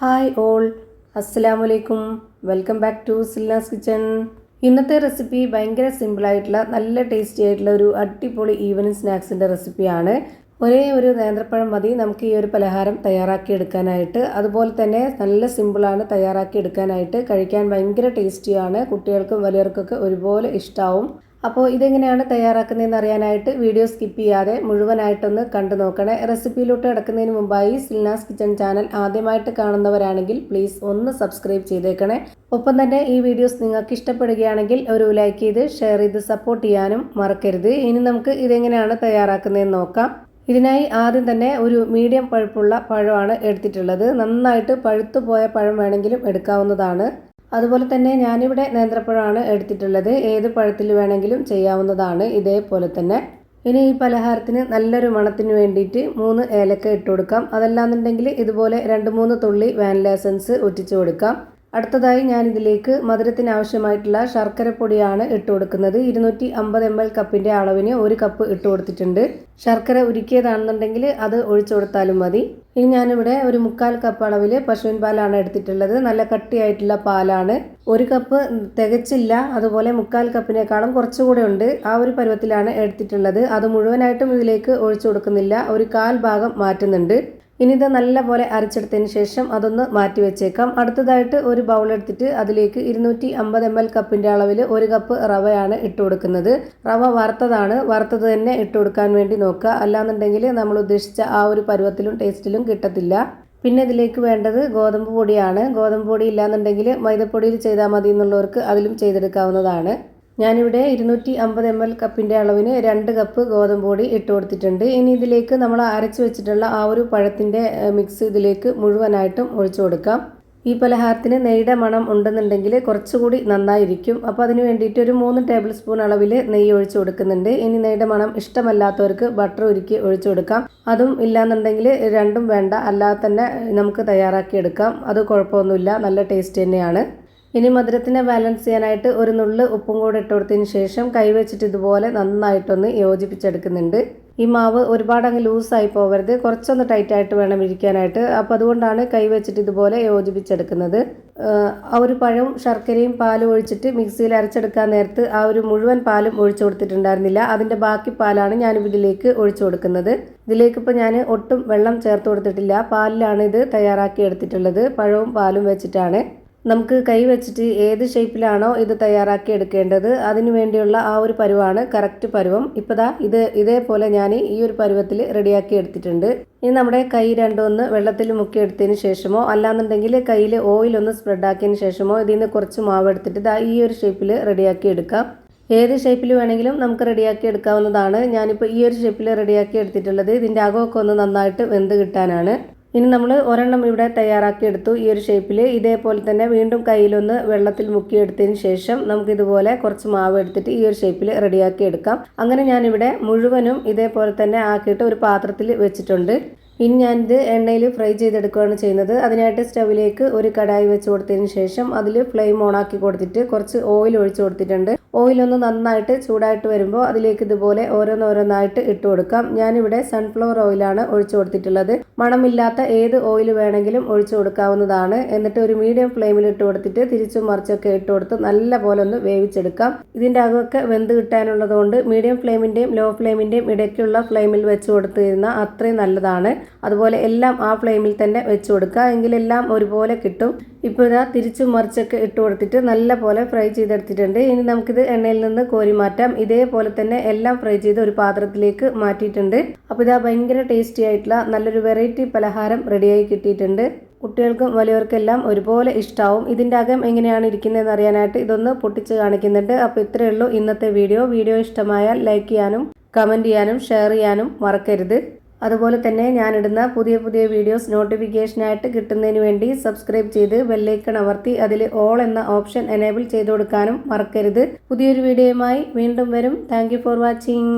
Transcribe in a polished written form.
Hi all, അസ്സലാമു അലൈക്കും. Welcome back to സിൽനാസ് കിച്ചൺ. ഇന്നത്തെ റെസിപ്പി ഭയങ്കര സിമ്പിളായിട്ടുള്ള നല്ല ടേസ്റ്റി ആയിട്ടുള്ള ഒരു അടിപൊളി ഈവനിങ് സ്നാക്സിൻ്റെ റെസിപ്പിയാണ്. ഒരേ ഒരു നേന്ത്രപ്പഴം മതി നമുക്ക് ഈ ഒരു പലഹാരം തയ്യാറാക്കി എടുക്കാനായിട്ട്. അതുപോലെ തന്നെ നല്ല സിമ്പിളാണ് തയ്യാറാക്കി എടുക്കാനായിട്ട്. കഴിക്കാൻ ഭയങ്കര ടേസ്റ്റിയാണ്. കുട്ടികൾക്കും വലിയവർക്കൊക്കെ ഒരുപോലെ ഇഷ്ടമാവും. അപ്പോൾ ഇതെങ്ങനെയാണ് തയ്യാറാക്കുന്നതെന്ന് അറിയാനായിട്ട് വീഡിയോ സ്കിപ്പ് ചെയ്യാതെ മുഴുവനായിട്ടൊന്ന് കണ്ടു നോക്കണേ. റെസിപ്പിയിലോട്ട് കിടക്കുന്നതിന് മുമ്പായി സിൽനാസ് കിച്ചൺ ചാനൽ ആദ്യമായിട്ട് കാണുന്നവരാണെങ്കിൽ പ്ലീസ് ഒന്ന് സബ്സ്ക്രൈബ് ചെയ്തേക്കണേ. ഒപ്പം തന്നെ ഈ വീഡിയോസ് നിങ്ങൾക്ക് ഇഷ്ടപ്പെടുകയാണെങ്കിൽ ഒരു ലൈക്ക് ചെയ്ത് ഷെയർ ചെയ്ത് സപ്പോർട്ട് ചെയ്യാനും മറക്കരുത്. ഇനി നമുക്ക് ഇതെങ്ങനെയാണ് തയ്യാറാക്കുന്നതെന്ന് നോക്കാം. ഇതിനായി ആദ്യം തന്നെ ഒരു മീഡിയം പഴുപ്പുള്ള പഴമാണ് എടുത്തിട്ടുള്ളത്. നന്നായിട്ട് പഴുത്തു പോയ പഴം വേണമെങ്കിലും എടുക്കാവുന്നതാണ്. അതുപോലെ തന്നെ ഞാനിവിടെ നേന്ത്രപ്പഴമാണ് എടുത്തിട്ടുള്ളത്. ഏത് പഴത്തിൽ വേണമെങ്കിലും ചെയ്യാവുന്നതാണ്. ഇതേപോലെ തന്നെ ഇനി ഈ പലഹാരത്തിന് നല്ലൊരു മണത്തിന് വേണ്ടിയിട്ട് 3 ഏലക്ക ഇട്ട് കൊടുക്കാം. അതല്ലാന്നുണ്ടെങ്കിൽ ഇതുപോലെ 2-3 തുള്ളി വാനില എസൻസ് ഒറ്റിച്ചു കൊടുക്കാം. അടുത്തതായി ഞാൻ ഇതിലേക്ക് മധുരത്തിന് ആവശ്യമായിട്ടുള്ള ശർക്കരപ്പൊടിയാണ് ഇട്ട് കൊടുക്കുന്നത്. 250 ml കപ്പിൻ്റെ അളവിന് 1 കപ്പ് ഇട്ട് കൊടുത്തിട്ടുണ്ട്. ശർക്കര ഉരുക്കിയതാണെന്നുണ്ടെങ്കിൽ അത് ഒഴിച്ചു കൊടുത്താലും മതി. ഇനി ഞാനിവിടെ ഒരു 1/4 കപ്പ് അളവിൽ പശുവിൻ പാലാണ് എടുത്തിട്ടുള്ളത്. നല്ല കട്ടിയായിട്ടുള്ള പാലാണ്. 1 കപ്പ് തികച്ചില്ല, അതുപോലെ 1/4 കപ്പിനേക്കാളും കുറച്ചുകൂടെ ഉണ്ട്. ആ ഒരു പരുവത്തിലാണ് എടുത്തിട്ടുള്ളത്. അത് മുഴുവനായിട്ടും ഇതിലേക്ക് ഒഴിച്ചു കൊടുക്കുന്നില്ല, ഒരു 1/4 ഭാഗം മാറ്റുന്നുണ്ട്. ഇനി ഇത് നല്ലപോലെ അരച്ചെടുത്തതിന് ശേഷം അതൊന്ന് മാറ്റി വെച്ചേക്കാം. അടുത്തതായിട്ട് ഒരു ബൗൾ എടുത്തിട്ട് അതിലേക്ക് 250 ml കപ്പിൻ്റെ അളവിൽ 1 കപ്പ് റവയാണ് ഇട്ട് കൊടുക്കുന്നത്. റവ വറുത്തതാണ്. വറുത്തത് തന്നെ ഇട്ട് കൊടുക്കാൻ വേണ്ടി നോക്കുക. അല്ലാന്നുണ്ടെങ്കിൽ നമ്മൾ ഉദ്ദേശിച്ച ആ ഒരു പരുവത്തിലും ടേസ്റ്റിലും കിട്ടത്തില്ല. പിന്നെ ഇതിലേക്ക് വേണ്ടത് ഗോതമ്പ് പൊടിയാണ്. ഗോതമ്പ് പൊടി ഇല്ലാന്നുണ്ടെങ്കിൽ മൈദപ്പൊടിയിൽ ചെയ്താൽ മതി എന്നുള്ളവർക്ക് അതിലും ചെയ്തെടുക്കാവുന്നതാണ്. ഞാനിവിടെ 250 ml കപ്പിൻ്റെ അളവിന് 2 കപ്പ് ഗോതമ്പ് പൊടി ഇട്ട് കൊടുത്തിട്ടുണ്ട്. ഇനി ഇതിലേക്ക് നമ്മൾ അരച്ച് വെച്ചിട്ടുള്ള ആ ഒരു പഴത്തിൻ്റെ മിക്സ് ഇതിലേക്ക് മുഴുവനായിട്ടും ഒഴിച്ചു കൊടുക്കാം. ഈ പലഹാരത്തിന് നെയ്യുടെ മണം ഉണ്ടെന്നുണ്ടെങ്കിൽ കുറച്ചുകൂടി നന്നായിരിക്കും. അപ്പോൾ അതിന് വേണ്ടിയിട്ട് ഒരു 3 ടേബിൾ സ്പൂൺ അളവിൽ നെയ്യ് ഒഴിച്ചു കൊടുക്കുന്നുണ്ട്. ഇനി നെയ്യുടെ മണം ഇഷ്ടമല്ലാത്തവർക്ക് ബട്ടർ ഉരുക്കി ഒഴിച്ചു കൊടുക്കാം. അതും ഇല്ലാന്നുണ്ടെങ്കിൽ രണ്ടും വേണ്ട, അല്ലാതെ തന്നെ നമുക്ക് തയ്യാറാക്കിയെടുക്കാം. അത് കുഴപ്പമൊന്നുമില്ല, നല്ല ടേസ്റ്റ് തന്നെയാണ്. ഇനി മധുരത്തിനെ ബാലൻസ് ചെയ്യാനായിട്ട് ഒരു നുള്ള് ഉപ്പും കൂടെ ഇട്ട് കൊടുത്തതിന് ശേഷം കൈവച്ചിട്ട് ഇതുപോലെ നന്നായിട്ടൊന്ന് യോജിപ്പിച്ചെടുക്കുന്നുണ്ട്. ഈ മാവ് ഒരുപാട് അങ്ങ് ലൂസായി പോകരുത്, കുറച്ചൊന്ന് ടൈറ്റായിട്ട് വേണം ഇരിക്കാനായിട്ട്. അപ്പോൾ അതുകൊണ്ടാണ് കൈവച്ചിട്ട് ഇതുപോലെ യോജിപ്പിച്ചെടുക്കുന്നത്. ആ ഒരു പഴവും ശർക്കരയും പാലും ഒഴിച്ചിട്ട് മിക്സിയിൽ അരച്ചെടുക്കാൻ നേരത്ത് ആ ഒരു മുഴുവൻ പാലും ഒഴിച്ചു കൊടുത്തിട്ടുണ്ടായിരുന്നില്ല. അതിൻ്റെ ബാക്കി പാലാണ് ഞാനിപ്പോൾ ഇതിലേക്ക് ഒഴിച്ചു കൊടുക്കുന്നത്. ഇതിലേക്കിപ്പോൾ ഞാൻ ഒട്ടും വെള്ളം ചേർത്ത് കൊടുത്തിട്ടില്ല, പാലിലാണ് ഇത് തയ്യാറാക്കി എടുത്തിട്ടുള്ളത്. പഴവും പാലും വെച്ചിട്ടാണ്. നമുക്ക് കൈ വെച്ചിട്ട് ഏത് ഷേപ്പിലാണോ ഇത് തയ്യാറാക്കി എടുക്കേണ്ടത് അതിനു വേണ്ടിയുള്ള ആ ഒരു പരുവാണ് കറക്റ്റ് പരുവം. ഇപ്പോൾ ദാ ഇതേപോലെ ഞാൻ ഈ ഒരു പരുവത്തിൽ റെഡിയാക്കി എടുത്തിട്ടുണ്ട്. ഇനി നമ്മുടെ കൈ രണ്ടൊന്ന് വെള്ളത്തിൽ മുക്കി എടുത്തതിന് ശേഷമോ അല്ലാന്നുണ്ടെങ്കിൽ കയ്യിൽ ഓയിലൊന്ന് സ്പ്രെഡാക്കിയതിന് ശേഷമോ ഇതിൽ നിന്ന് കുറച്ച് മാവ് എടുത്തിട്ട് ദാ ഈ ഒരു ഷേപ്പിൽ റെഡിയാക്കി എടുക്കാം. ഏത് ഷേപ്പിൽ വേണമെങ്കിലും നമുക്ക് റെഡിയാക്കി എടുക്കാവുന്നതാണ്. ഞാനിപ്പോൾ ഈ ഒരു ഷേപ്പിൽ റെഡിയാക്കി എടുത്തിട്ടുള്ളത് ഇതിൻ്റെ അകമൊക്കെ ഒന്ന് നന്നായിട്ട് വെന്ത് കിട്ടാനാണ്. ഇനി നമ്മൾ ഒരെണ്ണം ഇവിടെ തയ്യാറാക്കി എടുത്തു ഈ ഒരു ഷേപ്പിൽ. ഇതേപോലെ തന്നെ വീണ്ടും കയ്യിലൊന്ന് വെള്ളത്തിൽ മുക്കിയെടുത്തതിന് ശേഷം നമുക്കിതുപോലെ കുറച്ച് മാവ് എടുത്തിട്ട് ഈ ഒരു ഷേപ്പിൽ റെഡിയാക്കി എടുക്കാം. അങ്ങനെ ഞാനിവിടെ മുഴുവനും ഇതേപോലെ തന്നെ ആക്കിയിട്ട് ഒരു പാത്രത്തിൽ വെച്ചിട്ടുണ്ട്. ഇനി ഞാനിത് എണ്ണയിൽ ഫ്രൈ ചെയ്തെടുക്കുകയാണ് ചെയ്യുന്നത്. അതിനായിട്ട് സ്റ്റവിലേക്ക് ഒരു കടായി വെച്ച് കൊടുത്തതിന് ശേഷം അതിൽ ഫ്ലെയിം ഓണാക്കി കൊടുത്തിട്ട് കുറച്ച് ഓയിൽ ഒഴിച്ചു കൊടുത്തിട്ടുണ്ട്. ഓയിലൊന്ന് നന്നായിട്ട് ചൂടായിട്ട് വരുമ്പോൾ അതിലേക്ക് ഇതുപോലെ ഓരോന്നോരോന്നായിട്ട് ഇട്ട് കൊടുക്കാം. ഞാനിവിടെ സൺഫ്ലവർ ഓയിലാണ് ഒഴിച്ചു കൊടുത്തിട്ടുള്ളത്. മണമില്ലാത്ത ഏത് ഓയിൽ വേണമെങ്കിലും ഒഴിച്ചു കൊടുക്കാവുന്നതാണ്. എന്നിട്ട് ഒരു മീഡിയം ഫ്ലെയിമിൽ ഇട്ട് കൊടുത്തിട്ട് തിരിച്ചും മറിച്ചൊക്കെ ഇട്ട് കൊടുത്ത് നല്ല പോലെ ഒന്ന് വേവിച്ചെടുക്കാം. ഇതിൻ്റെ അകമൊക്കെ വെന്ത് കിട്ടാനുള്ളത് കൊണ്ട് മീഡിയം ഫ്ലെയിമിൻ്റെയും ലോ ഫ്ലെയിമിൻ്റെയും ഇടയ്ക്കുള്ള ഫ്ലെയിമിൽ വെച്ച് കൊടുത്തിരുന്ന അത്രയും നല്ലതാണ്. അതുപോലെ എല്ലാം ആ ഫ്ലെയിമിൽ തന്നെ വെച്ച് കൊടുക്കുക, എങ്കിലെല്ലാം ഒരുപോലെ കിട്ടും. ഇപ്പോൾ ഇതാ തിരിച്ചും മറിച്ചൊക്കെ ഇട്ട് കൊടുത്തിട്ട് നല്ല പോലെ ഫ്രൈ ചെയ്തെടുത്തിട്ടുണ്ട്. ഇനി നമുക്കിത് എണ്ണയിൽ നിന്ന് കോരി മാറ്റാം. ഇതേപോലെ തന്നെ എല്ലാം ഫ്രൈ ചെയ്ത് ഒരു പാത്രത്തിലേക്ക് മാറ്റിയിട്ടുണ്ട്. അപ്പോൾ ഇതാ ഭയങ്കര ടേസ്റ്റി ആയിട്ടുള്ള നല്ലൊരു വെറൈറ്റി പലഹാരം റെഡിയായി കിട്ടിയിട്ടുണ്ട്. കുട്ടികൾക്കും വലിയവർക്കെല്ലാം ഒരുപോലെ ഇഷ്ടമാവും. ഇതിൻ്റെ അകം എങ്ങനെയാണ് ഇരിക്കുന്നതെന്ന് അറിയാനായിട്ട് ഇതൊന്ന് പൊട്ടിച്ച് കാണിക്കുന്നുണ്ട്. അപ്പോൾ ഇത്രയേ ഉള്ളൂ ഇന്നത്തെ വീഡിയോ ഇഷ്ടമായാൽ ലൈക്ക് ചെയ്യാനും കമൻറ്റ് ചെയ്യാനും ഷെയർ ചെയ്യാനും മറക്കരുത്. അതുപോലെ തന്നെ ഞാനിടുന്ന പുതിയ വീഡിയോസ് നോട്ടിഫിക്കേഷനായിട്ട് കിട്ടുന്നതിന് വേണ്ടി സബ്സ്ക്രൈബ് ചെയ്ത് ബെല്ലൈക്കൺ അമർത്തി അതിൽ ഓൾ എന്ന ഓപ്ഷൻ എനേബിൾ ചെയ്ത് കൊടുക്കാനും മറക്കരുത്. പുതിയൊരു വീഡിയോയുമായി വീണ്ടും വരും. Thank you for watching.